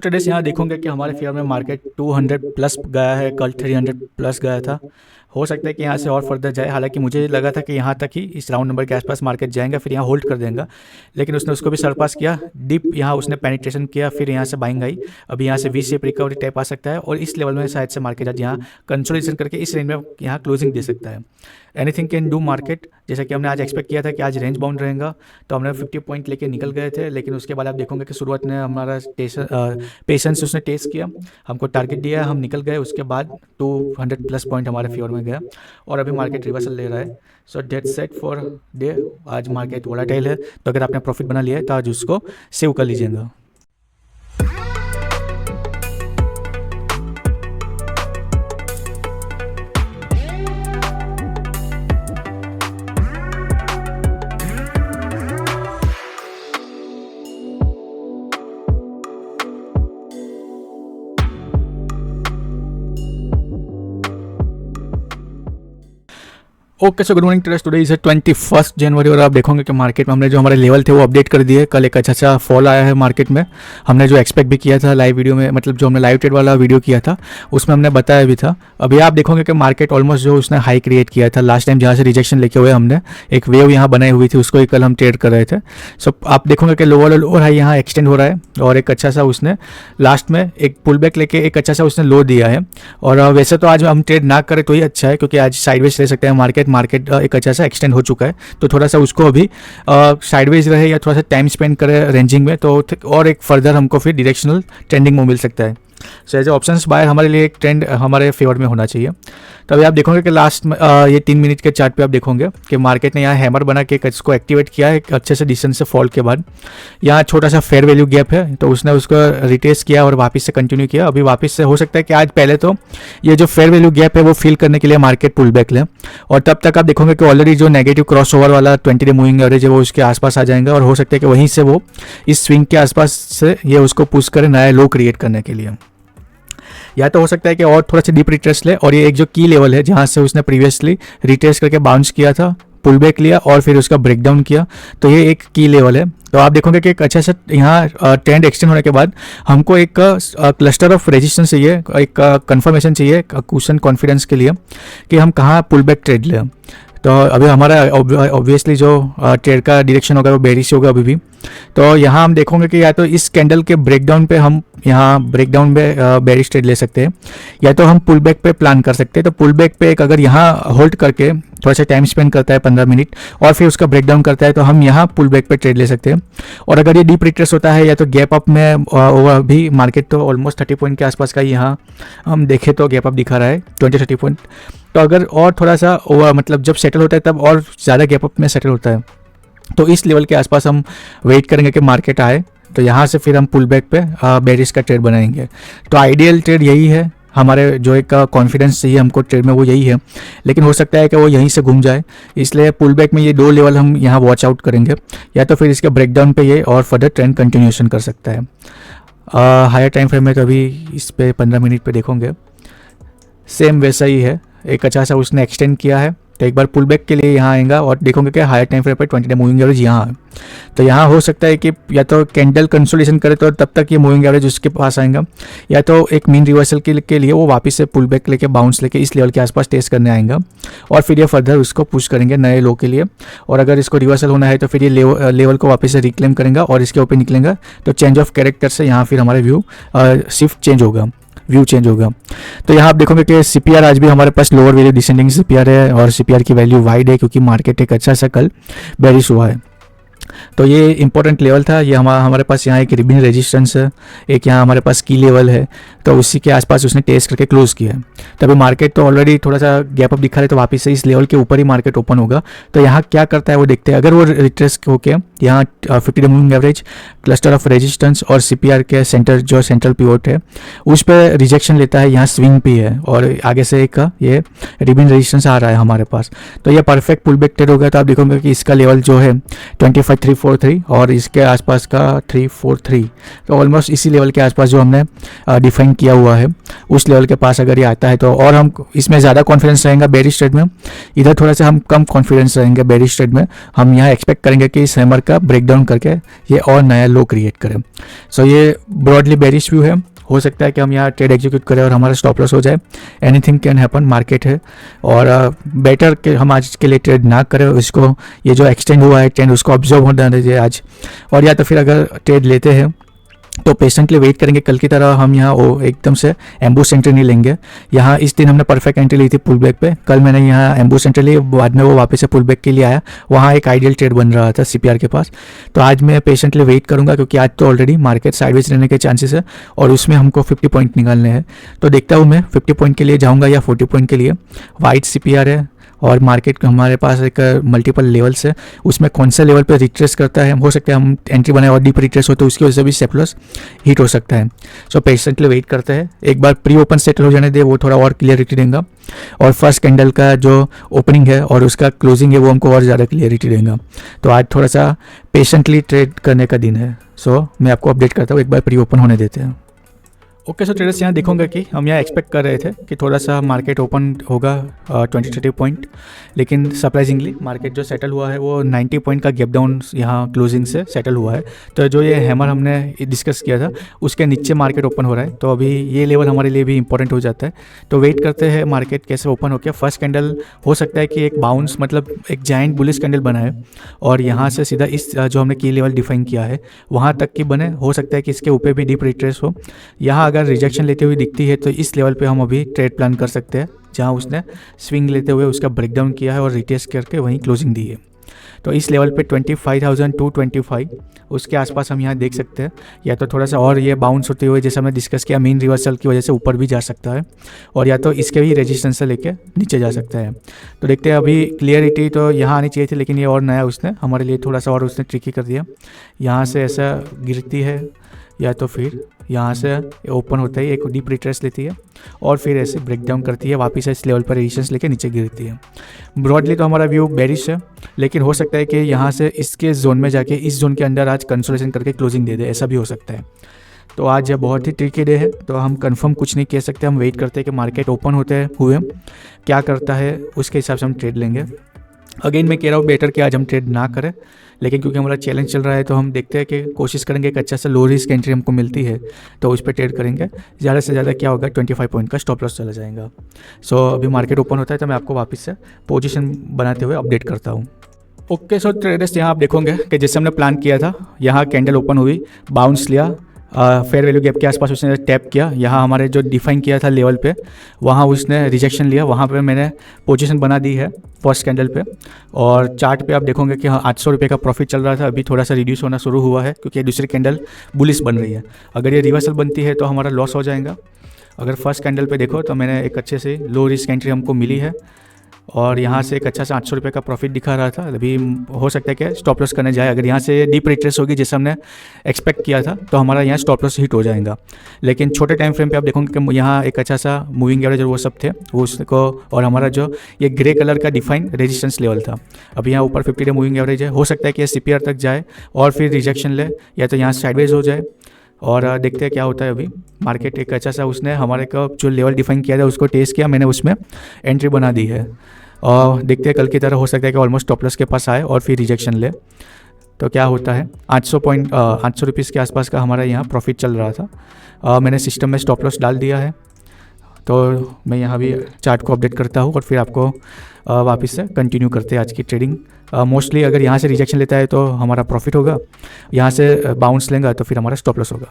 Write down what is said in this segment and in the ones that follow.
Traders यहाँ देखोगे कि हमारे फेयर में मार्केट 200 प्लस गया है, कल 300 प्लस गया था। हो सकता है कि यहाँ से और फर्दर जाए, हालांकि मुझे लगा था कि यहाँ तक ही इस राउंड नंबर के आसपास मार्केट जाएगा, फिर यहाँ होल्ड कर देगा, लेकिन उसने उसको भी सरपास किया। डिप यहाँ उसने पेनिट्रेशन किया, फिर यहाँ से बाइंग आई। अभी यहाँ से वी शेप रिकवरी टाइप आ सकता है और इस लेवल में शायद से मार्केट आज यहाँ कंसोलिडेशन करके इस रेंज में यहाँ क्लोजिंग दे सकता है। एनीथिंग कैन डू मार्केट, जैसा कि हमने आज एक्सपेक्ट किया था कि आज रेंज बाउंड रहेगा, तो हमने 50 पॉइंट लेके निकल गए थे, लेकिन उसके बाद आप देखोगे कि शुरुआत ने हमारा पेशेंस उसने टेस्ट किया, हमको टारगेट दिया, हम निकल गए। उसके बाद 200 प्लस पॉइंट हमारे फेवर में गया और अभी मार्केट रिवर्सल ले रहा है। So that's set for day. आज मार्केट वोलेटाइल है, तो अगर आपने प्रॉफिट बना लिया है तो आज उसको सेव कर लीजिएगा। Okay, so good morning traders. Today is 21 जनवरी और आप देखोगे कि मार्केट में हमने जो हमारे लेवल थे वो अपडेट कर दिए। कल एक अच्छा फॉल आया है मार्केट में, हमने जो एक्सपेक्ट भी किया था लाइव वीडियो में, मतलब जो हमने लाइव ट्रेड वाला वीडियो किया था उसमें हमने बताया भी था। अभी आप देखोगे कि मार्केट ऑलमोस्ट जो उसने हाई क्रिएट किया था लास्ट टाइम, जहाँ से रिजेक्शन लेके हुए हमने एक वेव यहाँ बनाई हुई थी, उसको ही कल हम ट्रेड कर रहे थे। सो आप देखोगे कि लोअर हाई यहाँ एक्सटेंड हो रहा है और एक अच्छा सा उसने लास्ट में एक पुल बैक लेके एक अच्छा सा उसने लो दिया है। और वैसे तो आज हम ट्रेड ना करें तो ही अच्छा है, क्योंकि आज साइडवेज ले सकते हैं मार्केट एक अच्छा सा एक्सटेंड हो चुका है, तो थोड़ा सा उसको अभी साइडवेज रहे या थोड़ा सा टाइम स्पेंड करे रेंजिंग में, तो और एक फर्दर हमको फिर डायरेक्शनल ट्रेंडिंग में मिल सकता है। सो एज ऑप्शंस बायर हमारे लिए एक ट्रेंड हमारे फेवर में होना चाहिए। तो अभी आप देखोगे कि लास्ट में ये 3 मिनट के चार्ट पे आप देखोगे कि मार्केट ने यहाँ हैमर बना के इसको एक्टिवेट किया है एक अच्छे से डिस्टेंस से फॉल के बाद। यहाँ छोटा सा फेयर वैल्यू गैप है, तो उसने उसको रिटेस्ट किया और वापस से कंटिन्यू किया। अभी वापस से हो सकता है कि आज पहले तो ये जो फेयर वैल्यू गैप है वो फिल करने के लिए मार्केट पुल बैक ले, और तब तक आप देखोगे कि ऑलरेडी जो नेगेटिव क्रॉस ओवर वाला 20 डे मूविंग एवरेज है वो उसके आसपास आ जाएगा, और हो सकता है कि वहीं से वो इस स्विंग के आसपास से ये उसको पुश करे नया लो क्रिएट करने के लिए। या तो हो सकता है कि और थोड़ा सा डीप रिट्रेस ले, और ये एक जो की लेवल है जहाँ से उसने प्रीवियसली रिट्रेस करके बाउंस किया था, पुल बैक लिया और फिर उसका ब्रेकडाउन किया, तो ये एक की लेवल है। तो आप देखोगे कि एक अच्छा सा यहाँ ट्रेंड एक्सटेंड होने के बाद हमको एक क्लस्टर ऑफ रेजिस्टेंस चाहिए, एक कंफर्मेशन चाहिए क्वेश्चन कॉन्फिडेंस के लिए कि हम कहाँ पुल बैक ट्रेड लें। तो अभी हमारा ऑब्वियसली जो ट्रेड का डायरेक्शन होगा वो बेरिश होगा अभी भी। तो यहाँ हम देखोगे कि या तो इस कैंडल के ब्रेकडाउन पे हम यहाँ ब्रेकडाउन में बेरिश ट्रेड ले सकते हैं, या तो हम पुल बैक पे प्लान कर सकते हैं। तो पुल बैक पे एक अगर यहाँ होल्ड करके थोड़ा सा टाइम स्पेंड करता है 15 मिनट और फिर उसका ब्रेकडाउन करता है, तो हम यहाँ पुल बैक पे ट्रेड ले सकते हैं। और अगर ये डीप रिट्रेस होता है या तो गैप अप में भी मार्केट तो ऑलमोस्ट 30 पॉइंट के आसपास का यहाँ हम देखें तो गैप अप दिखा रहा है 20-30 पॉइंट। तो अगर और थोड़ा सा मतलब जब सेटल होता है तब और ज़्यादा गैप अप में सेटल होता है, तो इस लेवल के आसपास हम वेट करेंगे कि मार्केट आए, तो यहाँ से फिर हम पुल बैक पे बेरिश का ट्रेड बनाएंगे। तो आइडियल ट्रेड यही है, हमारे जो एक कॉन्फिडेंस चाहिए हमको ट्रेड में वो यही है, लेकिन हो सकता है कि वो यहीं से घूम जाए, इसलिए पुल बैक में ये 2 लेवल हम यहाँ वॉच आउट करेंगे, या तो फिर इसके ब्रेकडाउन पे ये और फर्दर ट्रेंड कंटिन्यूएशन कर सकता है। हायर टाइम फ्रेम में तो अभी इस पे 15 मिनट पे देखोगे सेम वैसा ही है, एक अच्छा सा उसने एक्सटेंड किया है, तो एक बार पुल बैक के लिए यहाँ आएगा और देखोगे कि हायर टाइम फ्रेम पर 20 डे मूविंग एवरेज यहाँ है। तो यहाँ हो सकता है कि या तो कैंडल कंसोलिडेशन करे तो तब तक ये मूविंग एवरेज उसके पास आएगा, या तो एक मीन रिवर्सल के लिए वो वापस से पुल बैक लेके बाउंस लेके इस लेवल के आसपास टेस्ट करने आएगा, और फिर ये फर्दर उसको पुश करेंगे नए लो के लिए। और अगर इसको रिवर्सल होना है तो फिर ये लेवल को वापस से रिक्लेम करेंगे और इसके ऊपर निकलेंगे, तो चेंज ऑफ कैरेक्टर से यहाँ फिर हमारा शिफ्ट चेंज होगा, व्यू चेंज होगा। तो यहाँ आप देखोगे कि सीपीआर आज भी हमारे पास लोअर वैल्यू डिसेंडिंग सीपीआर है, और सीपीआर की वैल्यू वाइड है क्योंकि मार्केट एक अच्छा सा कल बेरिश हुआ है। तो ये इंपॉर्टेंट लेवल था, ये हमारे पास यहाँ एक रिबिन रेजिस्टेंस है, एक यहाँ हमारे पास की लेवल है, तो उसी के आसपास उसने टेस्ट करके क्लोज किया है। तो अभी मार्केट तो ऑलरेडी थोड़ा सा गैप अप दिखा रहा है, तो वापस से इस लेवल के ऊपर ही मार्केट ओपन होगा। तो यहाँ क्या करता है वो देखते हैं। अगर वो रिट्रेस होके यहाँ 50 day moving average, cluster of resistance और सीपीआर के सेंटर जो सेंट्रल पिवोट है उस पर रिजेक्शन लेता है, यहाँ स्विंग भी है और आगे से एक ये रिबिन रेजिस्टेंस आ रहा है हमारे पास, तो ये परफेक्ट पुल बैक ट्रेड होगा। तो आप देखोगे कि इसका लेवल जो है 25 343 और इसके आसपास का 343, तो ऑलमोस्ट इसी लेवल के आसपास जो हमने डिफाइन किया हुआ है उस लेवल के पास अगर ये आता है तो और हम इसमें ज़्यादा कॉन्फिडेंस रहेंगे बेरिश ट्रेड में। इधर थोड़ा सा हम कम कॉन्फिडेंस रहेंगे बेरिश ट्रेड में। हम यहाँ एक्सपेक्ट करेंगे कि इस हैमर का ब्रेकडाउन करके ये और नया लो क्रिएट करे। सो ये ब्रॉडली बेरिश व्यू है। हो सकता है कि हम यहाँ ट्रेड एग्जीक्यूट करें और हमारा स्टॉप लॉस हो जाए। एनीथिंग कैन हैपन, मार्केट है। और बेटर कि हम आज के लिए ट्रेड ना करें, इसको ये जो एक्सटेंड हुआ है ट्रेंड उसको ऑब्जर्व होने दीजिए आज। और या तो फिर अगर ट्रेड लेते हैं तो पेशेंटली वेट करेंगे। कल की तरह हम यहाँ वो एकदम से एम्बूस एंट्री नहीं लेंगे। यहाँ इस दिन हमने परफेक्ट एंट्री ली थी पुल बैक पे, कल मैंने यहाँ एम्बूस एंट्री ली, बाद में वो वापस से पुल बैक के लिए आया, वहाँ एक आइडियल ट्रेड बन रहा था सीपीआर के पास। तो आज मैं पेशेंटली वेट करूँगा क्योंकि आज तो ऑलरेडी मार्केट साइडवेज रहने के चांसेस है और उसमें हमको 50 पॉइंट निकालने हैं। तो देखता हूँ मैं 50 पॉइंट के लिए जाऊँगा या 40 पॉइंट के लिए। वाइट सीपीआर है और मार्केट हमारे पास एक मल्टीपल लेवल्स है, उसमें कौन सा लेवल पे रिट्रेस करता है, हो सकता है हम एंट्री बनाए और डीप रिट्रेस हो तो उसकी वजह से भी स्टॉप लॉस हिट हो सकता है। सो पेशेंटली वेट करते हैं, एक बार प्री ओपन सेटल हो जाने दे, वो थोड़ा और क्लियरिटी देगा। और फर्स्ट कैंडल का जो ओपनिंग है और उसका क्लोजिंग है वो हमको और ज़्यादा क्लियरिटी देगा। तो आज थोड़ा सा पेशेंटली ट्रेड करने का दिन है। सो मैं आपको अपडेट करता हूँ, एक बार प्री ओपन होने देते हैं। ओके सो ट्रेडर्स, यहाँ देखूंगा कि हम यहाँ एक्सपेक्ट कर रहे थे कि थोड़ा सा मार्केट ओपन होगा 20-30 पॉइंट, लेकिन सरप्राइजिंगली मार्केट जो सेटल हुआ है वो 90 पॉइंट का गैप डाउन यहाँ क्लोजिंग से सेटल हुआ है। तो जो ये हैमर हमने डिस्कस किया था उसके नीचे मार्केट ओपन हो रहा है, तो अभी ये लेवल हमारे लिए भी इंपॉर्टेंट हो जाता है। तो वेट करते हैं मार्केट कैसे ओपन हो गया। फर्स्ट कैंडल हो सकता है कि एक बाउंस मतलब एक जाइंट बुलिश कैंडल बना है और यहाँ से सीधा इस जो हमने की लेवल डिफाइन किया है वहाँ तक की बने। हो सकता है कि इसके ऊपर भी डीप रिट्रेस हो। यहाँ अगर रिजेक्शन लेते हुए दिखती है तो इस लेवल पे हम अभी ट्रेड प्लान कर सकते हैं, जहां उसने स्विंग लेते हुए उसका ब्रेकडाउन किया है और रिटेस्ट करके वहीं क्लोजिंग दी है। तो इस लेवल पे 25,225 उसके आसपास हम यहाँ देख सकते हैं। या तो थोड़ा सा और ये बाउंस होते हुए जैसा हमने डिस्कस किया मेन रिवर्सल की वजह से ऊपर भी जा सकता है और या तो इसके भी रेजिस्टेंस से लेके नीचे जा सकता है। तो देखते हैं, अभी क्लियरिटी तो यहाँ आनी चाहिए थी लेकिन ये और नया उसने हमारे लिए थोड़ा सा और उसने ट्रिकी कर दिया। यहाँ से ऐसा गिरती है या तो फिर यहाँ से ओपन होता है एक डीप रिट्रेस लेती है और फिर ऐसे ब्रेकडाउन करती है, वापस इस लेवल पर रेजिस्टेंस लेके नीचे गिरती है। ब्रॉडली तो हमारा व्यू बेरिश है, लेकिन हो सकता है कि यहाँ से इसके जोन में जाके इस जोन के अंदर आज कंसोलेशन करके क्लोजिंग दे दे, ऐसा भी हो सकता है। तो आज बहुत ही ट्रिकी डे है, तो हम कंफर्म कुछ नहीं कह सकते। हम वेट करते हैं कि मार्केट ओपन होते हुए क्या करता है, उसके हिसाब से हम ट्रेड लेंगे। अगेन मैं कह रहा हूँ बेटर कि आज हम ट्रेड ना करें, लेकिन क्योंकि हमारा चैलेंज चल रहा है तो हम देखते हैं कि कोशिश करेंगे एक अच्छा सा लो रिस्क एंट्री हमको मिलती है तो उस पर ट्रेड करेंगे। ज़्यादा से ज़्यादा क्या होगा 25 पॉइंट का स्टॉप लॉस चला जाएगा। सो अभी मार्केट ओपन होता है तो मैं आपको वापस से पोजीशन बनाते हुए अपडेट करता हूँ। ओके सो ट्रेडर्स, यहाँ आप देखोगे कि जैसे हमने प्लान किया था, यहाँ कैंडल ओपन हुई, बाउंस लिया, फेयर वैल्यू गैप के आसपास उसने टैप किया। यहाँ हमारे जो डिफाइन किया था लेवल पे वहाँ उसने रिजेक्शन लिया, वहाँ पे मैंने पोजीशन बना दी है फर्स्ट कैंडल पे। और चार्ट पे आप देखोगे कि हाँ 800 रुपये का प्रॉफिट चल रहा था, अभी थोड़ा सा रिड्यूस होना शुरू हुआ है क्योंकि दूसरी कैंडल बुलिश बन रही है। अगर ये रिवर्सल बनती है तो हमारा लॉस हो जाएगा। अगर फर्स्ट कैंडल पे देखो तो मैंने एक अच्छे से लो रिस्क एंट्री हमको मिली है और यहाँ से एक अच्छा सा 800 रुपये का प्रॉफिट दिखा रहा था। अभी हो सकता है कि स्टॉप लॉस करने जाए, अगर यहाँ से डीप रिट्रेस होगी जैसे हमने एक्सपेक्ट किया था तो हमारा यहाँ स्टॉप लॉस हिट हो जाएगा। लेकिन छोटे टाइम फ्रेम पे आप देखोगे कि यहाँ एक अच्छा सा मूविंग एवरेज और वो सब थे वो उसको, और हमारा जो ये ग्रे कलर का डिफाइन रेजिस्टेंस लेवल था। अभी यहाँ ऊपर 50 डे मूविंग एवरेज है, हो सकता है कि ये सीपीआर तक जाए और फिर रिजेक्शन ले या तो यहाँ साइडवेज हो जाए। और देखते हैं क्या होता है। अभी मार्केट एक अच्छा सा उसने हमारे का जो लेवल डिफाइन किया था उसको टेस्ट किया, मैंने उसमें एंट्री बना दी है और देखते हैं कल की तरह हो सकता है कि ऑलमोस्ट स्टॉप लॉस के पास आए और फिर रिजेक्शन ले तो क्या होता है। 800 रुपीज़ के आसपास का हमारा यहाँ प्रॉफिट चल रहा था। मैंने सिस्टम में स्टॉप लॉस डाल दिया है, तो मैं यहाँ भी चार्ट को अपडेट करता हूँ और फिर आपको वापस से कंटिन्यू करते हैं आज की ट्रेडिंग। मोस्टली अगर यहाँ से रिजेक्शन लेता है तो हमारा प्रॉफिट होगा, यहाँ से बाउंस लेगा तो फिर हमारा स्टॉप लॉस होगा।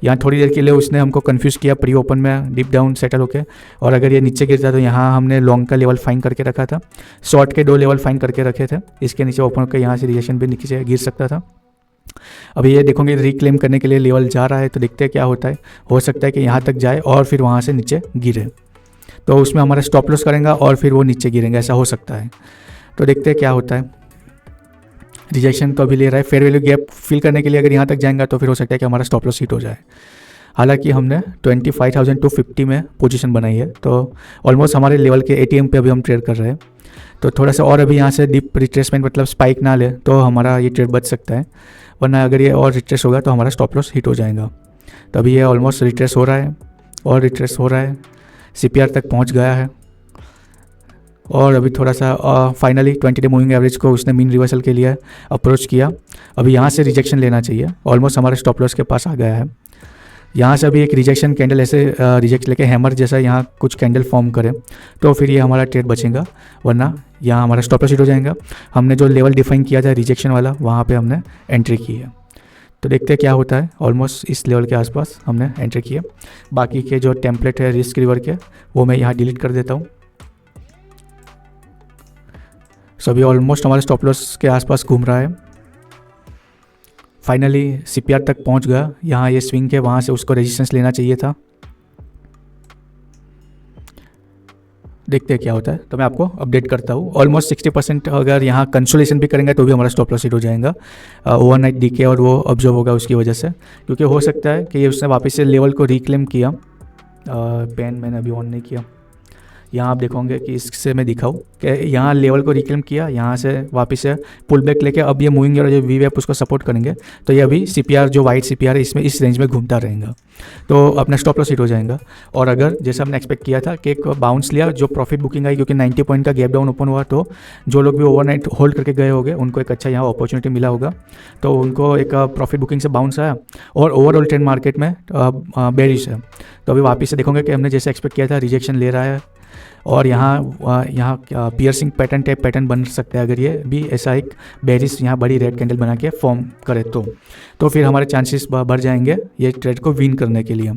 यहाँ थोड़ी देर के लिए उसने हमको कंफ्यूज किया प्री ओपन में डीप डाउन सेटल होके, और अगर ये नीचे गिरता तो यहाँ हमने लॉन्ग का लेवल फाइन करके रखा था, शॉर्ट के 2 लेवल फाइन करके रखे थे। इसके नीचे ओपन होकर यहाँ से रिजेक्शन भी नीचे गिर सकता था। अभी ये देखोगे रिक्लेम करने के लिए लेवल जा रहा है, तो देखते हैं क्या होता है। हो सकता है कि यहाँ तक जाए और फिर वहाँ से नीचे गिरे, तो उसमें हमारा स्टॉप लॉस करेंगे और फिर वो नीचे गिरेंगे, ऐसा हो सकता है। तो देखते हैं क्या होता है। रिजेक्शन तो अभी ले रहा है, फेयर वैल्यू गैप फिल करने के लिए अगर यहाँ तक जाएगा तो फिर हो सकता है कि हमारा स्टॉप लॉस हिट हो जाए। हालांकि हमने 25,250 में पोजीशन बनाई है, तो ऑलमोस्ट हमारे लेवल के एटीएम पे अभी हम ट्रेड कर रहे हैं। तो थोड़ा सा और अभी यहाँ से डीप रिट्रेसमेंट मतलब स्पाइक ना ले तो हमारा ये ट्रेड बच सकता है, वरना अगर ये और रिट्रेस होगा तो हमारा स्टॉप लॉस हिट हो जाएगा। तो अभी ये ऑलमोस्ट रिट्रेस हो रहा है और रिट्रेस हो रहा है, CPR तक पहुँच गया है और अभी थोड़ा सा फाइनली 20 डे मूविंग एवरेज को उसने मीन रिवर्सल के लिए अप्रोच किया। अभी यहाँ से रिजेक्शन लेना चाहिए, ऑलमोस्ट हमारे स्टॉप लॉस के पास आ गया है। यहाँ से अभी एक रिजेक्शन कैंडल ऐसे रिजेक्ट लेके हैमर जैसा यहाँ कुछ कैंडल फॉर्म करे तो फिर ये हमारा ट्रेड बचेगा, वरना यहाँ हमारा स्टॉप लॉस हिट हो जाएगा। हमने जो लेवल डिफाइन किया था रिजेक्शन वाला, वहाँ पे हमने एंट्री की है। तो देखते हैं क्या होता है। ऑलमोस्ट इस लेवल के आसपास हमने एंट्री किया। बाकी के जो टेम्पलेट है रिस्क रिवर के, वो मैं यहाँ डिलीट कर देता हूँ। सो अभी ऑलमोस्ट हमारे स्टॉप लॉस के आसपास घूम रहा है। फाइनली CPR तक पहुंच गया। यहाँ ये स्विंग है, वहाँ से उसको रेजिस्टेंस लेना चाहिए था। देखते हैं क्या होता है, तो मैं आपको अपडेट करता हूँ। ऑलमोस्ट 60% अगर यहाँ कंसोलेशन भी करेंगे तो भी हमारा स्टॉप लॉस हिट हो जाएगा। ओवरनाइट डीके और वो ऑब्जर्व होगा उसकी वजह से, क्योंकि हो सकता है कि ये उसने वापस से लेवल को रिक्लेम किया। पेन मैंने अभी ऑन नहीं किया। यहाँ आप देखोगे कि इससे मैं दिखाऊँ कि यहाँ लेवल को रिक्लेम किया, यहाँ से वापस से पुल बैक लेके अब ये मूविंग और जो वी वेप उसको सपोर्ट करेंगे, तो ये अभी CPR जो वाइट CPR है इसमें इस रेंज में घूमता रहेगा, तो अपना स्टॉप लॉस हिट हो जाएगा। और अगर जैसे हमने एक्सपेक्ट किया था कि एक बाउंस लिया, जो प्रॉफिट बुकिंग आई, क्योंकि 90 पॉइंट का गैप डाउन ओपन हुआ, तो जो लोग भी ओवरनाइट होल्ड करके गए होंगे उनको एक अच्छा यहाँ अपॉर्चुनिटी मिला होगा, तो उनको एक प्रॉफिट बुकिंग से बाउंस आया। और ओवरऑल ट्रेंड मार्केट में बेरिश है, तो अभी वापस से देखोगे कि हमने जैसे एक्सपेक्ट किया था रिजेक्शन ले रहा है और यहाँ पियर्सिंग पैटर्न टाइप पैटर्न बन सकता है। अगर ये भी ऐसा एक बेरिस यहाँ बड़ी रेड कैंडल बना के फॉर्म करे तो फिर हमारे चांसेस बढ़ जाएंगे ये ट्रेड को विन करने के लिए।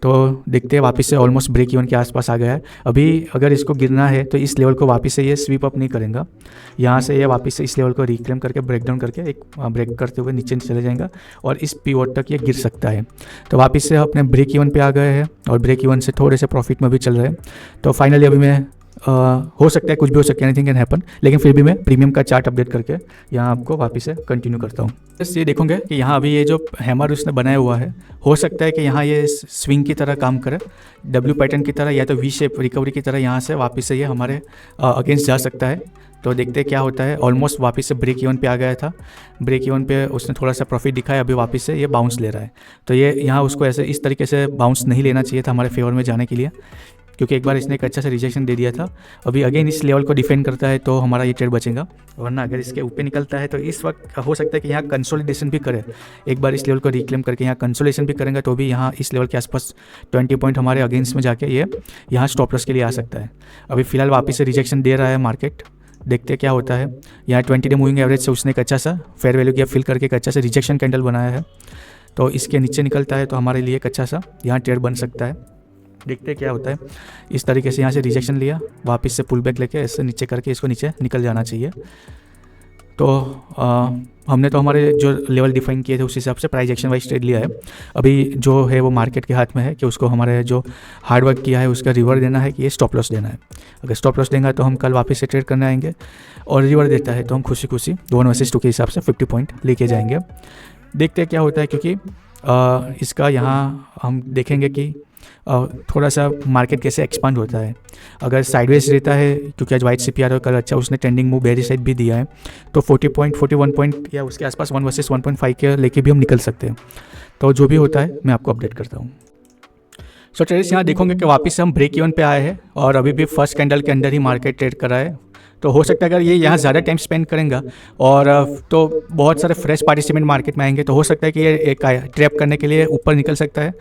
तो देखते हैं, वापस से ऑलमोस्ट ब्रेक इवन के आसपास आ गया है। अभी अगर इसको गिरना है तो इस लेवल को वापस से ये स्वीप अप नहीं करेगा, यहाँ से ये वापस से इस लेवल को रिक्लेम करके ब्रेक डाउन करके एक ब्रेक करते हुए नीचे चले जाएगा और इस पिवट तक ये गिर सकता है। तो वापस से अपने ब्रेक इवन पे आ गए हैं और ब्रेक इवन से थोड़े से प्रॉफिट में भी चल रहे हैं। तो फाइनली अभी मैं हो सकता है कुछ भी हो सकता है, एनीथिंग कैन हैपन, लेकिन फिर भी मैं प्रीमियम का चार्ट अपडेट करके यहाँ आपको वापस से कंटिन्यू करता हूँ। बस ये देखोगे कि यहाँ अभी ये जो हैमर उसने बनाया हुआ है, हो सकता है कि यहाँ ये स्विंग की तरह काम करे, W पैटर्न की तरह या तो V शेप रिकवरी की तरह यहाँ से वापस से ये हमारे अगेंस्ट जा सकता है। तो देखते हैं क्या होता है। ऑलमोस्ट वापस से ब्रेक इवन पे आ गया था, ब्रेक इवन पे उसने थोड़ा सा प्रॉफिट दिखाया, अभी वापस से ये बाउंस ले रहा है। तो ये यहाँ उसको ऐसे इस तरीके से बाउंस नहीं लेना चाहिए था हमारे फेवर में जाने के लिए, क्योंकि एक बार इसने एक अच्छा सा रिजेक्शन दे दिया था। अभी अगेन इस लेवल को डिफेंड करता है तो हमारा ये ट्रेड बचेगा, वरना अगर इसके ऊपर निकलता है तो इस वक्त हो सकता है कि यहाँ कंसोलिडेशन भी करे। एक बार इस लेवल को रिक्लेम करके यहाँ कंसोलिडेशन भी करेंगे तो भी यहाँ इस लेवल के आसपास 20 पॉइंट हमारे अगेंस्ट में जाके ये यहाँ स्टॉप लॉस के लिए आ सकता है। अभी फिलहाल वापस से रिजेक्शन दे रहा है मार्केट, देखते क्या होता है। यहाँ 20 डे मूविंग एवरेज से उसने एक अच्छा सा फेयर वैल्यू किया, फिल करके एक अच्छा सा रिजेक्शन कैंडल बनाया है, तो इसके नीचे निकलता है तो हमारे लिए एक अच्छा सा यहाँ ट्रेड बन सकता है। देखते क्या होता है। इस तरीके से यहाँ से रिजेक्शन लिया, वापस से पुल बैक लेके ऐसे नीचे करके इसको नीचे निकल जाना चाहिए। तो हमने तो हमारे जो लेवल डिफाइन किए थे उस हिसाब से प्राइस एक्शन वाइज ट्रेड लिया है। अभी जो है वो मार्केट के हाथ में है कि उसको हमारे जो हार्ड वर्क किया है उसका रिवर देना है कि ये स्टॉप लॉस देना है। अगर स्टॉप लॉस देगा तो हम कल वापस से ट्रेड करने आएंगे, और रिवर देता है तो हम खुशी खुशी 1/2 के हिसाब से 50 पॉइंट लेके जाएंगे। देखते हैं क्या होता है, क्योंकि इसका यहाँ हम देखेंगे कि थोड़ा सा मार्केट कैसे एक्सपांड होता है। अगर साइडवेज रहता है, क्योंकि आज वाइट CPR और कल अच्छा उसने ट्रेंडिंग मूव बेरी साइड भी दिया है, तो 40 पॉइंट 41 पॉइंट या उसके आसपास 1 वर्सेस 1.5 के लेके भी हम निकल सकते हैं। तो जो भी होता है मैं आपको अपडेट करता हूँ। सो ट्रेडर्स यहाँ देखोगे कि वापस से हम ब्रेक इवन पे आए हैं और अभी भी फर्स्ट कैंडल के अंदर ही मार्केट ट्रेड कर रहा है। तो हो सकता है अगर ये यहाँ ज़्यादा टाइम स्पेंड करेंगे और तो बहुत सारे फ्रेश पार्टिसिपेंट मार्केट में आएंगे, तो हो सकता है कि ये एक ट्रैप करने के लिए ऊपर निकल सकता है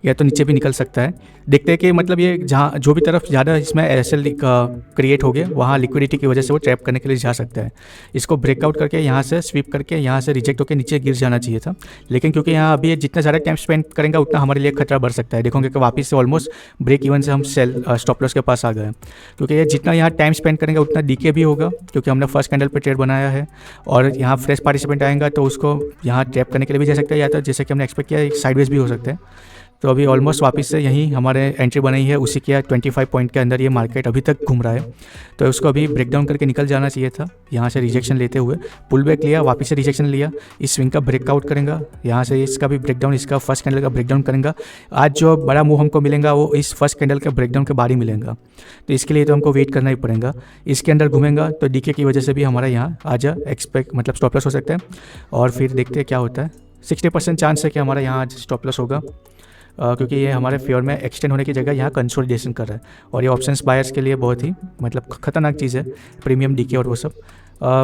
या तो नीचे भी निकल सकता है। देखते हैं कि मतलब ये जहाँ जो भी तरफ ज़्यादा इसमें एसएल क्रिएट हो गया वहाँ लिक्विडिटी की वजह से वो ट्रैप करने के लिए जा सकता है। इसको ब्रेकआउट करके यहाँ से स्वीप करके यहाँ से रिजेक्ट होकर नीचे गिर जाना चाहिए था, लेकिन क्योंकि यहाँ अभी ये जितना ज़्यादा टाइम स्पेंड करेंगे उतना हमारे लिए खतरा बढ़ सकता है। देखोगे कि वापस से ऑलमोस्ट ब्रेक इवन से हम सेल स्टॉप लॉस के पास आ गए, क्योंकि ये जितना यहाँ टाइम स्पेंड करेंगे उतना डीके भी होगा, क्योंकि हमने फर्स्ट कैंडल पे ट्रेड बनाया है। और यहाँ फ्रेश पार्टिसिपेंट आएगा तो उसको यहाँ ट्रैप करने के लिए भी जा सकता है, या तो जैसे कि हमने एक्सपेक्ट किया साइडवेज भी हो सकता है। तो अभी ऑलमोस्ट वापस से यहीं हमारे एंट्री बनाई है, उसी के 25 पॉइंट के अंदर ये मार्केट अभी तक घूम रहा है। तो उसको अभी ब्रेक डाउन करके निकल जाना चाहिए था, यहाँ से रिजेक्शन लेते हुए पुल बैक लिया, वापस से रिजेक्शन लिया, इस स्विंग का ब्रेकआउट करेगा, यहाँ से इसका भी ब्रेकडाउन, इसका फर्स्ट कैंडल का ब्रेकडाउन करेगा। आज जो बड़ा मूव हमको मिलेगा वो इस फर्स्ट कैंडल के ब्रेकडाउन के बाद ही मिलेगा, तो इसके लिए तो हमको वेट करना ही पड़ेगा। इसके अंदर घूमेगा तो डीके की वजह से भी हमारा यहाँ आज एक्सपेक्ट मतलब स्टॉप लॉस हो सकता है, और फिर देखते हैं क्या होता है। 60% चांस है कि हमारा यहाँ आज स्टॉप लॉस होगा, क्योंकि ये हमारे फेवर में एक्सटेंड होने की जगह यहाँ कंसोलिडेशन कर रहा है, और ये ऑप्शंस बायर्स के लिए बहुत ही मतलब खतरनाक चीज़ है, प्रीमियम डीके और वो सब।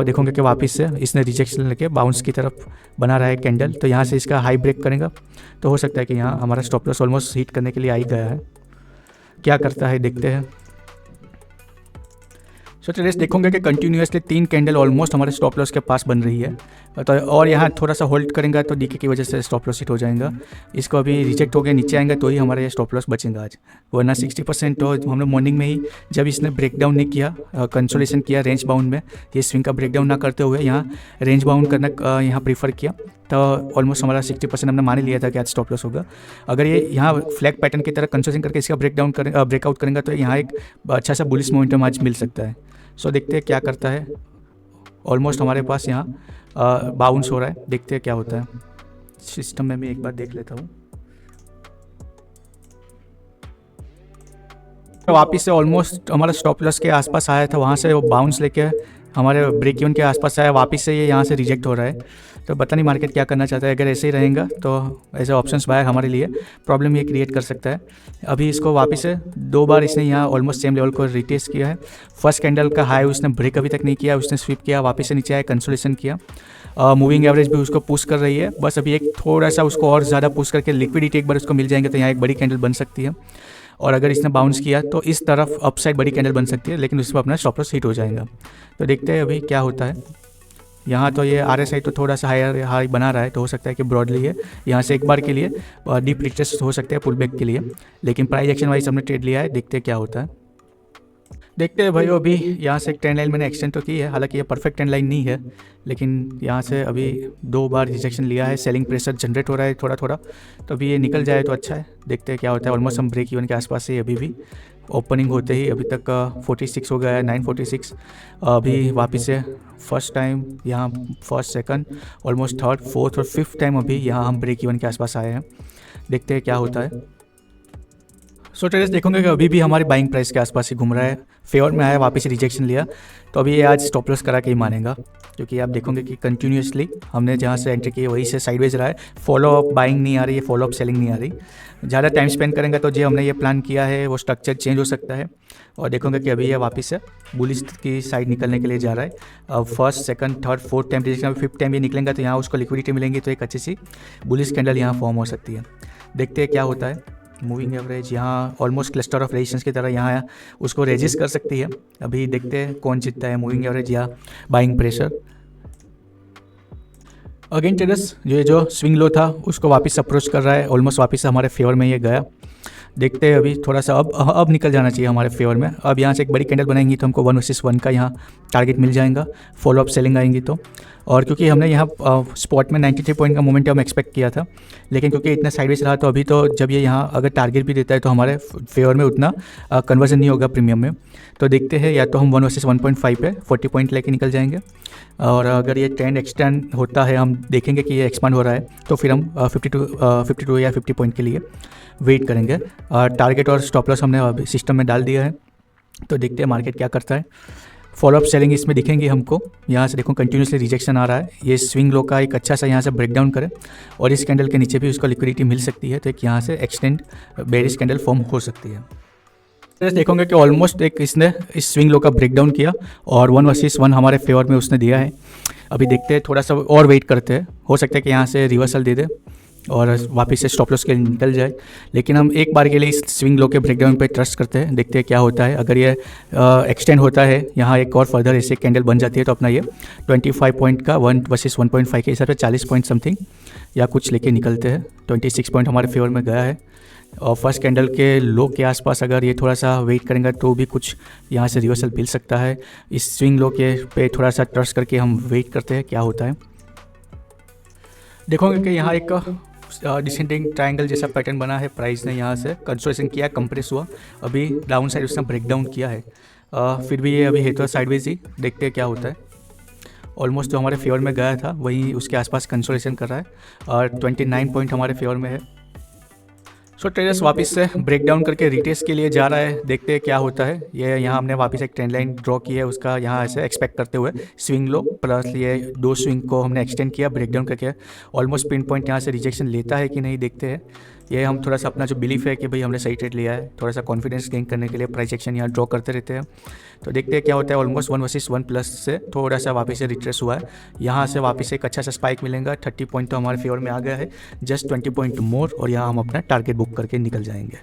देखोगे कि वापस से इसने रिजेक्शन लेके बाउंस की तरफ बना रहा है कैंडल, तो यहाँ से इसका हाई ब्रेक करेगा, तो हो सकता है कि यहाँ हमारा स्टॉप लॉस ऑलमोस्ट हिट करने के लिए आ ही गया है। क्या करता है देखते हैं। सो ट्रेडर्स देखोगे कि कंटिन्यूसली 3 कैंडल ऑलमोस्ट हमारे स्टॉप लॉस के पास बन रही है, तो और यहाँ थोड़ा सा होल्ड करेंगे तो डीके की वजह से स्टॉप लॉस हिट हो जाएगा। इसको अभी रिजेक्ट हो गया, नीचे आएंगे तो ही हमारा ये स्टॉप लॉस बचेगा आज, वरना 60% तो हमने मॉर्निंग में ही जब इसने ब्रेकडाउन नहीं किया, कंसोलेशन किया रेंज बाउंड में, ये स्विंग का ब्रेकडाउन ना करते हुए यहाँ रेंज बाउंड करना यहाँ प्रीफर किया, तो ऑलमोस्ट हमारा 60% हमने मान लिया था कि आज स्टॉप लॉस होगा। अगर ये यहाँ फ्लैग पैटर्न की तरह कंसोलेशन करके इसका ब्रेकआउट करेंगे तो यहाँ एक अच्छा सा बुलिश मोमेंटम आज मिल सकता है। सो देखते हैं क्या करता है। ऑलमोस्ट हमारे पास यहाँ बाउंस हो रहा है, देखते हैं क्या होता है। सिस्टम में मैं एक बार देख लेता हूँ। तो वापस से ऑलमोस्ट हमारा स्टॉप लॉस के आसपास आया था, वहाँ से वो बाउंस लेके हमारे ब्रेक इवन के आसपास आया, वापस से ये यहाँ से रिजेक्ट हो रहा है, तो पता नहीं मार्केट क्या करना चाहता है। अगर ऐसे ही रहेगा तो ऐसे ऑप्शंस बाय हमारे लिए प्रॉब्लम ये क्रिएट कर सकता है। अभी इसको वापस से 2 बार इसने यहाँ ऑलमोस्ट सेम लेवल को रिटेस्ट किया है। फर्स्ट कैंडल का हाई उसने ब्रेक अभी तक नहीं किया, उसने स्वीप किया, वापस से नीचे आया, कंसोलेशन किया। मूविंग एवरेज भी उसको पुश कर रही है, बस अभी एक थोड़ा सा उसको और ज़्यादा पुश करके लिक्विडिटी एक बार उसको मिल जाएंगे तो यहाँ एक बड़ी कैंडल बन सकती है, और अगर इसने बाउंस किया तो इस तरफ अपसाइड बड़ी कैंडल बन सकती है, लेकिन उस पर अपना स्टॉप लॉस हिट हो जाएगा। तो देखते हैं अभी क्या होता है। यहाँ तो ये RSI तो थोड़ा सा हाई बना रहा है, तो हो सकता है कि ब्रॉडली है यहाँ से एक बार के लिए डीप रिटेस्ट हो सकते हैं पुल बैक के लिए, लेकिन प्राइस एक्शन वाइज हमने ट्रेड लिया है, देखते हैं क्या होता है। देखते हैं भाई, अभी यहाँ से एक ट्रेंड लाइन मैंने एक्सटेंड तो की है, हालांकि ये परफेक्ट ट्रेंड लाइन नहीं है, लेकिन यहाँ से अभी 2 बार रिजेक्शन लिया है, सेलिंग प्रेशर जनरेट हो रहा है थोड़ा थोड़ा, तो अभी ये निकल जाए तो अच्छा है। देखते हैं क्या होता है। ऑलमोस्ट हम ब्रेक इवन के आसपास से अभी भी ओपनिंग होते ही अभी तक 46 हो गया है, 946। अभी वापस से फर्स्ट टाइम यहाँ, first second, almost third, fourth और फिफ्थ टाइम अभी यहाँ हम ब्रेक इवन के आसपास आए हैं। देखते हैं क्या होता है। सो ट्रेडर्स देखोगे कि अभी भी हमारी बाइंग प्राइस के आसपास ही घूम रहा है, फेवर में आया, वापस रिजेक्शन लिया, तो अभी ये आज स्टॉप लॉस करा के ही मानेगा, क्योंकि आप देखोगे कि कंटिन्यूसली हमने जहाँ से एंट्री की वहीं से साइडवेज रहा है, फॉलो अप बाइंग नहीं आ रही है, फॉलो अप सेलिंग नहीं आ रही। ज़्यादा टाइम स्पेंड करेंगे तो जो हमने ये प्लान किया है वो स्ट्रक्चर चेंज हो सकता है, और देखोगे कि अभी ये वापस से बुलिश की साइड निकलने के लिए जा रहा है। अब first second third fourth time rejection, fifth time ये निकलेंगे तो यहाँ उसको लिक्विडिटी मिलेंगी, तो एक अच्छी सी बुलिश कैंडल यहाँ फॉर्म हो सकती है। देखते हैं क्या होता है। मूविंग एवरेज यहाँ ऑलमोस्ट क्लस्टर ऑफ रेजिस्टेंस की तरह यहाँ उसको रेजिस्ट कर सकती है। अभी देखते हैं कौन जीतता है, मूविंग एवरेज या बाइंग प्रेशर। अगेन ट्रेडर्स जो स्विंग लो था उसको वापस अप्रोच कर रहा है, ऑलमोस्ट वापस हमारे फेवर में ये गया। देखते हैं अभी थोड़ा सा अब निकल जाना चाहिए हमारे फेवर में। अब यहाँ से एक बड़ी कैंडल बनाएंगी तो हमको 1 वर्सेस 1 का यहाँ टारगेट मिल जाएगा, फॉलो अप सेलिंग आएंगी तो। और क्योंकि हमने यहाँ स्पॉट में 93 पॉइंट का मोमेंटम एक्सपेक्ट किया था, लेकिन क्योंकि इतना साइडवेज रहा तो अभी तो जब ये यहाँ अगर टारगेट भी देता है तो हमारे फेवर में उतना कन्वर्जन नहीं होगा प्रीमियम में। तो देखते हैं, या तो हम 1 वर्सेस 1.5 पे 40 पॉइंट लेके निकल जाएंगे, और अगर ये ट्रेंड एक्सटेंड होता है, हम देखेंगे कि ये एक्सपांड हो रहा है, तो फिर हम 52 या 50 पॉइंट के लिए वेट करेंगे। टारगेट और स्टॉप लॉस हमने अभी सिस्टम में डाल दिया है, तो देखते हैं मार्केट क्या करता है। फॉलोअप सेलिंग इसमें दिखेंगी हमको। यहाँ से देखो कंटिन्यूसली रिजेक्शन आ रहा है, ये स्विंग लो का एक अच्छा सा यहाँ से ब्रेकडाउन करे और इस कैंडल के नीचे भी उसको लिक्विडिटी मिल सकती है, तो एक यहाँ से एक्सटेंड बेरिश कैंडल फॉर्म हो सकती है। देखोगे कि ऑलमोस्ट एक इसने इस स्विंग लो का ब्रेकडाउन किया और 1 वर्सेस 1 हमारे फेवर में उसने दिया है। अभी देखते हैं, थोड़ा सा और वेट करते हैं, हो सकता है कि यहाँ से रिवर्सल दे दे और वापस से स्टॉप लॉस के लिए निकल जाए, लेकिन हम एक बार के लिए इस स्विंग लो के ब्रेकडाउन पे ट्रस्ट करते हैं, देखते हैं क्या होता है। अगर ये एक्सटेंड होता है, यहाँ एक और फर्दर ऐसे कैंडल बन जाती है, तो अपना ये 25 पॉइंट का 1 वर्सेस 1.5 के हिसाब से 40 पॉइंट समथिंग या कुछ लेके निकलते हैं। 26 पॉइंट हमारे फेवर में गया है, और फर्स्ट कैंडल के लो के आसपास अगर ये थोड़ा सा वेट करेंगे तो भी कुछ यहाँ से रिवर्सल मिल सकता है। इस स्विंग लो के पे थोड़ा सा ट्रस्ट करके हम वेट करते हैं क्या होता है। देखोगे कि यहाँ एक डिसेंडिंग ट्रायंगल जैसा पैटर्न बना है, प्राइस ने यहाँ से कंसोलिडेशन किया, कंप्रेस हुआ, अभी डाउन साइड उसने ब्रेक डाउन किया है। फिर भी ये अभी है तो साइडवेज ही, देखते हैं क्या होता है। ऑलमोस्ट जो हमारे फेवर में गया था वही उसके आसपास कंसोलिडेशन कर रहा है और 29 पॉइंट हमारे फेवर में है। सो ट्रेडर्स वापस से ब्रेक डाउन करके रिटेस्ट के लिए जा रहा है, देखते हैं क्या होता है। ये यहाँ हमने वापस एक ट्रेंड लाइन ड्रॉ की है, उसका यहाँ ऐसे एक्सपेक्ट करते हुए स्विंग लो प्लस ये 2 स्विंग को हमने एक्सटेंड किया ब्रेक डाउन करके। ऑलमोस्ट पिन पॉइंट यहाँ से रिजेक्शन लेता है कि नहीं, देखते हैं। ये हम थोड़ा सा अपना जो बिलीफ है कि भाई हमने सही ट्रेड लिया है, थोड़ा सा कॉन्फिडेंस गेन करने के लिए प्राइस एक्शन यहाँ ड्रॉ करते रहते हैं। तो देखते हैं क्या होता है। ऑलमोस्ट 1 वर्सेस 1 प्लस से थोड़ा सा वापस से रिट्रेस हुआ है, यहाँ से वापस एक अच्छा सा स्पाइक मिलेगा। 30 पॉइंट तो हमारे फेवर में आ गया है, जस्ट 20 पॉइंट मोर और यहाँ हम अपना टारगेट बुक करके निकल जाएंगे।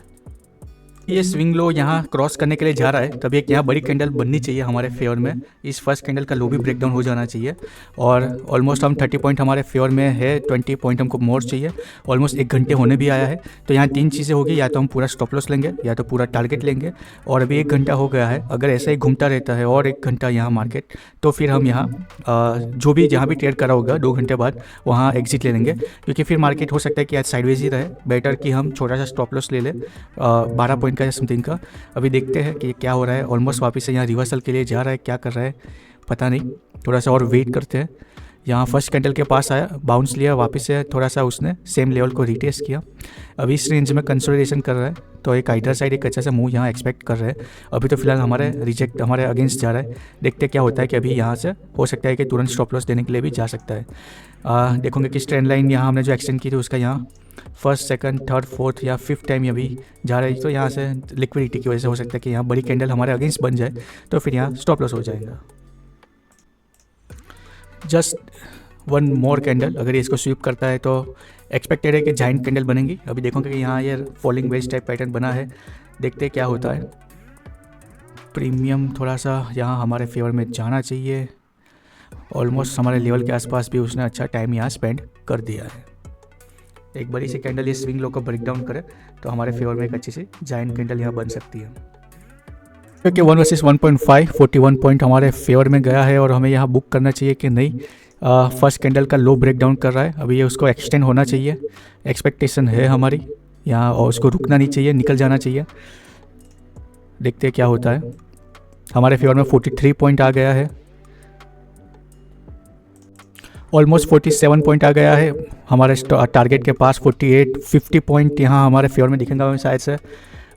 ये स्विंग लो यहाँ क्रॉस करने के लिए जा रहा है, तब एक यहाँ बड़ी कैंडल बननी चाहिए हमारे फेवर में। इस फर्स्ट कैंडल का लो भी ब्रेक डाउन हो जाना चाहिए और ऑलमोस्ट हम 30 पॉइंट हमारे फेवर में है, 20 पॉइंट हमको मोर चाहिए। ऑलमोस्ट 1 घंटे होने भी आया है, तो यहाँ 3 चीज़ें होगी, या तो हम पूरा स्टॉप लॉस लेंगे या तो पूरा टारगेट लेंगे। और अभी 1 घंटा हो गया है, अगर ऐसा ही घूमता रहता है और 1 घंटा यहाँ मार्केट, तो फिर हम यहाँ जो भी जहाँ भी ट्रेड करा होगा 2 घंटे बाद वहाँ एग्जिट ले लेंगे, क्योंकि फिर मार्केट हो सकता है कि आज साइडवेज ही रहे। बेटर कि हम छोटा सा स्टॉप लॉस ले लें 12 पॉइंट का या समथिंग का। अभी देखते हैं कि क्या हो रहा है। ऑलमोस्ट वापस से यहाँ रिवर्सल के लिए जा रहा है, क्या कर रहा है पता नहीं, थोड़ा सा और वेट करते हैं। यहाँ फर्स्ट कैंडल के पास आया, बाउंस लिया, वापस से थोड़ा सा उसने सेम लेवल को रिटेस्ट किया। अभी इस रेंज में कंसोलिडेशन कर रहा है, तो एक आइडर साइड एक अच्छा सा मूव यहाँ एक्सपेक्ट कर रहे हैं। अभी तो फिलहाल हमारे अगेंस्ट जा रहा है, देखते क्या होता है कि अभी यहाँ से हो सकता है कि तुरंत स्टॉप लॉस देने के लिए भी जा सकता है। देखोगे कि ट्रेंड लाइन यहाँ हमने जो एक्सटेंड की थी उसका यहाँ फर्स्ट, सेकंड, थर्ड, फोर्थ या 5th टाइम अभी जा रहा है, तो यहाँ से लिक्विडिटी की वजह से हो सकता है कि यहाँ बड़ी कैंडल हमारे अगेंस्ट बन जाए, तो फिर यहाँ स्टॉप लॉस हो जाएगा। जस्ट 1 मोर कैंडल अगर ये इसको स्वीप करता है तो एक्सपेक्टेड है कि जाइंट कैंडल बनेगी। अभी देखोगे कि यहाँ ये फॉलिंग वेज टाइप पैटर्न बना है, देखते हैं क्या होता है। प्रीमियम थोड़ा सा यहाँ हमारे फेवर में जाना चाहिए, ऑलमोस्ट हमारे लेवल के आसपास भी उसने अच्छा टाइम यहाँ स्पेंड कर दिया है। एक बड़ी सी कैंडल ये स्विंग लो को ब्रेक डाउन करे तो हमारे फेवर में एक अच्छी सी जाइंट कैंडल यहाँ बन सकती है। क्योंकि 1 वर्सेस 1.5 41 पॉइंट हमारे फेवर में गया है और हमें यहाँ बुक करना चाहिए कि नहीं। फर्स्ट कैंडल का लो ब्रेक डाउन कर रहा है, अभी ये उसको एक्सटेंड होना चाहिए, एक्सपेक्टेशन है हमारी यहाँ, और उसको रुकना नहीं चाहिए, निकल जाना चाहिए। देखते हैं क्या होता है। हमारे फेवर में 43 पॉइंट आ गया है, ऑलमोस्ट 47 पॉइंट आ गया है हमारे टारगेट के पास। 50 पॉइंट यहाँ हमारे फेवर में दिखेगा। मैं शायद से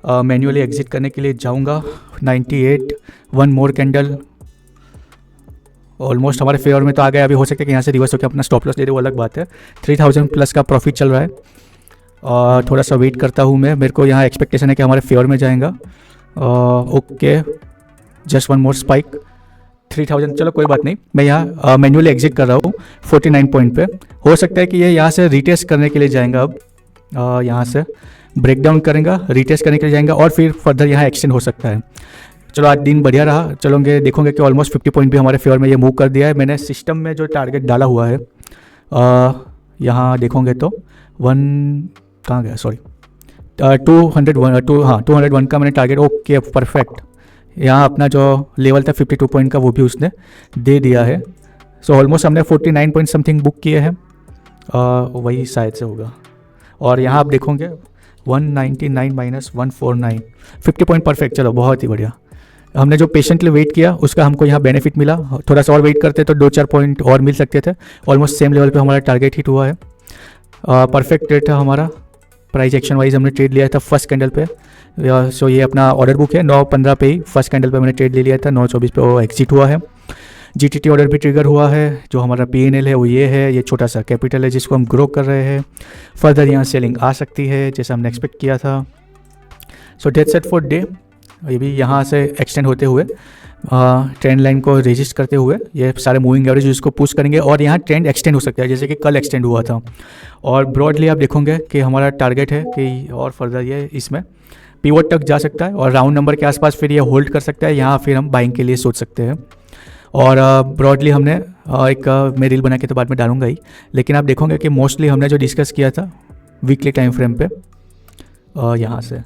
मैन्युअली एग्जिट करने के लिए जाऊँगा। 98, 1 मोर कैंडल ऑलमोस्ट हमारे फेवर में तो आ गया। अभी हो सकता है कि यहाँ से रिवर्स होकर अपना स्टॉप लॉस दे दे, वो अलग बात है। 3000 प्लस का प्रॉफिट चल रहा है और थोड़ा सा वेट करता हूँ मैं, मेरे को यहाँ एक्सपेक्टेशन है कि हमारे फेवर में जाएगा। ओके, जस्ट 1 मोर स्पाइक 3000, चलो कोई बात नहीं। मैं यहाँ मैन्युअली एग्जिट कर रहा हूँ 49 पॉइंट पे। हो सकता है कि ये यहाँ से रिटेस्ट करने के लिए जाएगा, अब यहाँ से ब्रेक डाउन करेगा, रिटेस्ट करने के लिए जाएगा और फिर फर्दर यहाँ एक्सटेंड हो सकता है। चलो आज दिन बढ़िया रहा। चलोगे देखोगे कि ऑलमोस्ट 50 पॉइंट भी हमारे फेवर में ये मूव कर दिया है। मैंने सिस्टम में जो टारगेट डाला हुआ है यहाँ देखोगे तो 1 कहाँ गया, सॉरी 201 का मैंने टारगेट, ओके परफेक्ट। यहाँ अपना जो लेवल था 52 पॉइंट का वो भी उसने दे दिया है। सो ऑलमोस्ट हमने 49 पॉइंट समथिंग बुक किए हैं, वही शायद से होगा। और यहाँ आप देखोगे 199 माइनस 149, 50 पॉइंट परफेक्ट। चलो बहुत ही बढ़िया, हमने जो पेशेंटली वेट किया उसका हमको यहाँ बेनिफिट मिला। थोड़ा सा और वेट करते तो 2-4 पॉइंट और मिल सकते थे। ऑलमोस्ट सेम लेवल पे हमारा टारगेट हिट हुआ है। परफेक्ट ट्रेड था हमारा, प्राइस एक्शन वाइज हमने ट्रेड लिया था फर्स्ट कैंडल पे। सो ये अपना ऑर्डर बुक है, 9:15 पे ही फर्स्ट कैंडल पे मैंने ट्रेड ले लिया था, 9:24 पे वो एग्जिट हुआ है। जीटीटी ऑर्डर भी ट्रिगर हुआ है। जो हमारा पीएनएल है वो ये है, ये छोटा सा कैपिटल है जिसको हम ग्रो कर रहे हैं। फर्दर यहाँ सेलिंग आ सकती है जैसा हमने एक्सपेक्ट किया था। So that's it for day. ये भी यहाँ से एक्सटेंड होते हुए ट्रेंड लाइन को रेजिस्ट करते हुए ये सारे मूविंग एवरेज इसको पुश करेंगे और यहाँ ट्रेंड एक्सटेंड हो सकता है जैसे कि कल एक्सटेंड हुआ था। और ब्रॉडली आप देखोगे कि हमारा टारगेट है कि और फर्दर ये इसमें पिवट तक जा सकता है और राउंड नंबर के आसपास फिर ये होल्ड कर सकता है। यहाँ फिर हम बाइंग के लिए सोच सकते हैं। और ब्रॉडली हमने एक मैं रील बना के तो बाद में डालूंगा ही, लेकिन आप देखोगे कि मोस्टली हमने जो डिस्कस किया था वीकली टाइम फ्रेम पे, यहाँ से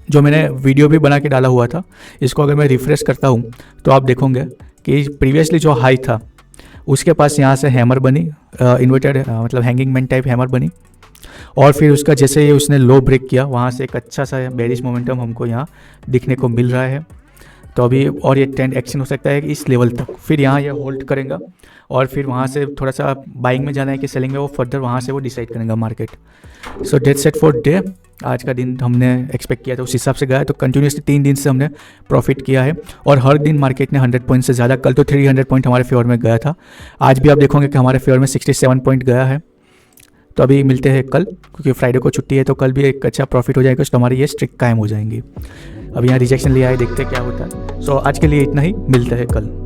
जो मैंने वीडियो भी बना के डाला हुआ था, इसको अगर मैं रिफ्रेश करता हूँ तो आप देखोगे कि प्रीवियसली जो हाई था उसके पास यहाँ से हैमर बनी, इन्वर्टेड मतलब हैंगिंग मैन टाइप हैमर बनी। और फिर उसका जैसे ही उसने लो ब्रेक किया वहाँ से एक अच्छा सा बेरिश मोमेंटम हमको यहाँ दिखने को मिल रहा है। तो अभी और ये ट्रेंड एक्शन हो सकता है कि इस लेवल तक, फिर यहाँ ये होल्ड करेगा और फिर वहाँ से थोड़ा सा बाइंग में जाना है कि सेलिंग में, वो फर्दर वहाँ से वो डिसाइड करेगा market. So date set for day. आज का दिन हमने एक्सपेक्ट किया था उस हिसाब से गया है, तो कंटिन्यूसली 3 दिन से हमने प्रॉफिट किया है और हर दिन मार्केट ने 100 पॉइंट से ज़्यादा, कल तो 300 पॉइंट हमारे फेवर में गया था, आज भी आप देखोगे कि हमारे फेवर में 67 पॉइंट गया है। तो अभी मिलते हैं कल, क्योंकि फ्राइडे को छुट्टी है, तो कल भी एक अच्छा प्रॉफिट हो जाएगा, तो हमारी ये स्ट्रिक कायम हो जाएंगी। अभी यहाँ रिजेक्शन लिया है, देखते हैं क्या होता है। सो आज के लिए इतना ही, मिलते हैं कल।